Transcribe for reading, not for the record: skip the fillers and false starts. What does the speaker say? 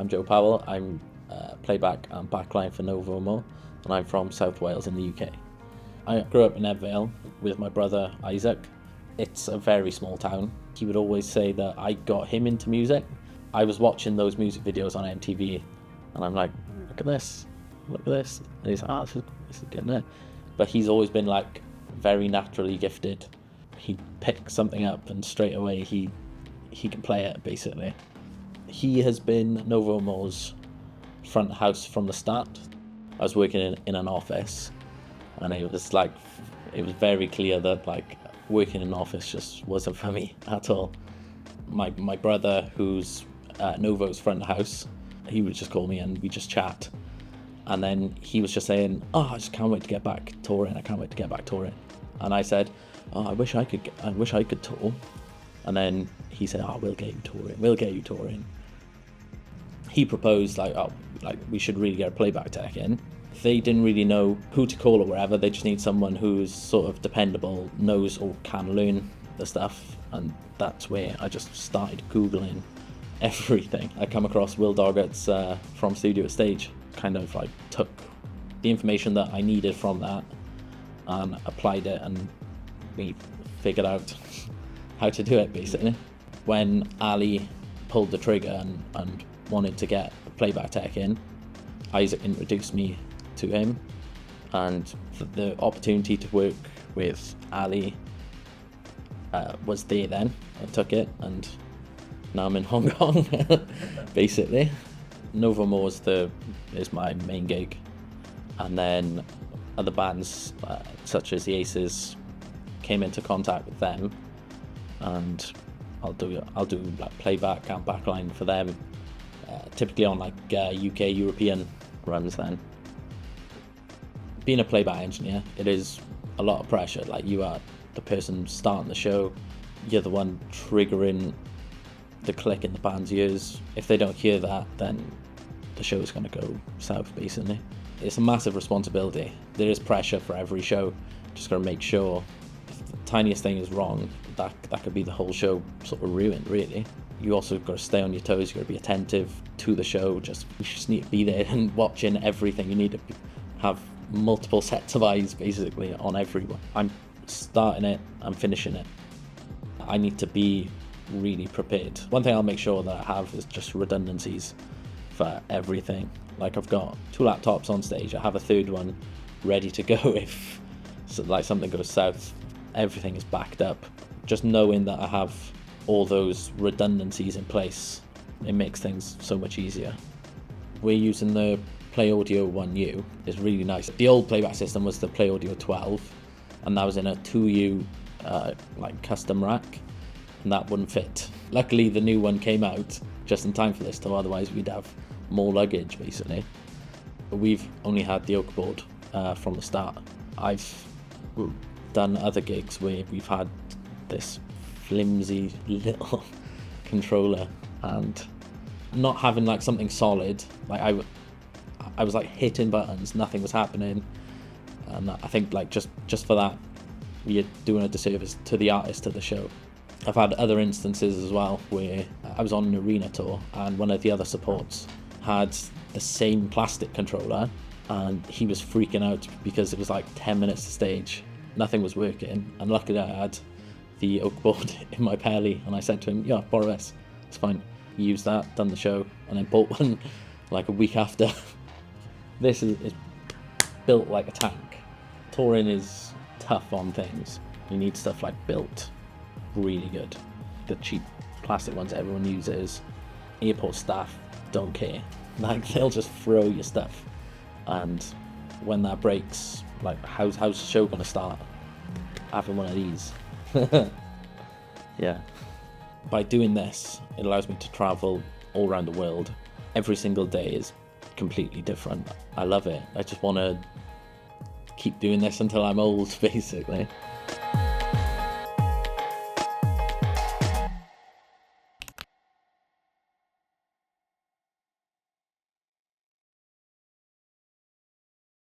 I'm Joe Powell. I'm playback and backline for Novo Amor, and I'm from South Wales in the UK. I grew up in Vale with my brother Isaac. It's a very small town. He would always say that I got him into music. I was watching those music videos on MTV, and I'm like, look at this. And he's like, this is getting it. But he's always been like very naturally gifted. He picks something up and straight away he can play it, basically. He has been Novo Amor's front house from the start. I was working in an office, and it was very clear that like working in an office just wasn't for me at all. My brother, who's Novo's front house, he would just call me and we just chat. And then he was just saying, I just can't wait to get back touring. And I said, I wish I could tour. And then he said, we'll get you touring. He proposed like we should really get a playback tech in. They didn't really know who to call or wherever. They just need someone who's sort of dependable, knows or can learn the stuff. And that's where I just started Googling everything. I come across Will Doggett's From Studio to Stage. Kind of like took the information that I needed from that and applied it, and we figured out how to do it, basically. When Ali pulled the trigger and wanted to get a playback tech in, Isaac introduced me to him, and the opportunity to work with Ali was there then. I took it, and now I'm in Hong Kong, basically. Novo Amor is my main gig, and then other bands such as the Aces came into contact with them, and I'll do like playback and backline for them, typically on like UK European runs. Then being a playback engineer, it is a lot of pressure. Like, you are the person starting the show, you're the one triggering the click in the band's ears. If they don't hear that, then the show is going to go south, basically. It's a massive responsibility. There is pressure for every show. Just got to make sure if the tiniest thing is wrong, that could be the whole show sort of ruined, really. You also got to stay on your toes. You got to be attentive to the show. You just need to be there and watching everything. You need to have multiple sets of eyes, basically, on everyone. I'm starting it, I'm finishing it. I need to be really prepared. One thing I'll make sure that I have is just redundancies for everything. Like, I've got 2 laptops on stage. I have a third one ready to go if something goes south. Everything is backed up. Just knowing that I have all those redundancies in place, it makes things so much easier. We're using the Play Audio 1U. It's really nice. The old playback system was the Play Audio 12, and that was in a 2U like custom rack, and that wouldn't fit. Luckily, the new one came out just in time for this tour, otherwise we'd have more luggage, basically. We've only had the Oak board from the start. I've done other gigs where we've had this flimsy little controller, and not having like something solid. Like, I was like hitting buttons, nothing was happening, and I think like just for that, we're doing a disservice to the artist, to the show. I've had other instances as well where I was on an arena tour, and one of the other supports had the same plastic controller, and he was freaking out because it was like 10 minutes to stage, nothing was working, and luckily I had the Oak board in my pelly, and I said to him, yeah, borrow this, it's fine. He used that, done the show, and then bought one like a week after. This is built like a tank. Touring is tough on things. You need stuff like built really good. The cheap plastic ones everyone uses, airport staff don't care. Like, they'll just throw your stuff, and when that breaks, like, how's the show gonna start? Having one of these. Yeah. By doing this, it allows me to travel all around the world. Every single day is completely different. I love it. I just want to keep doing this until I'm old, basically.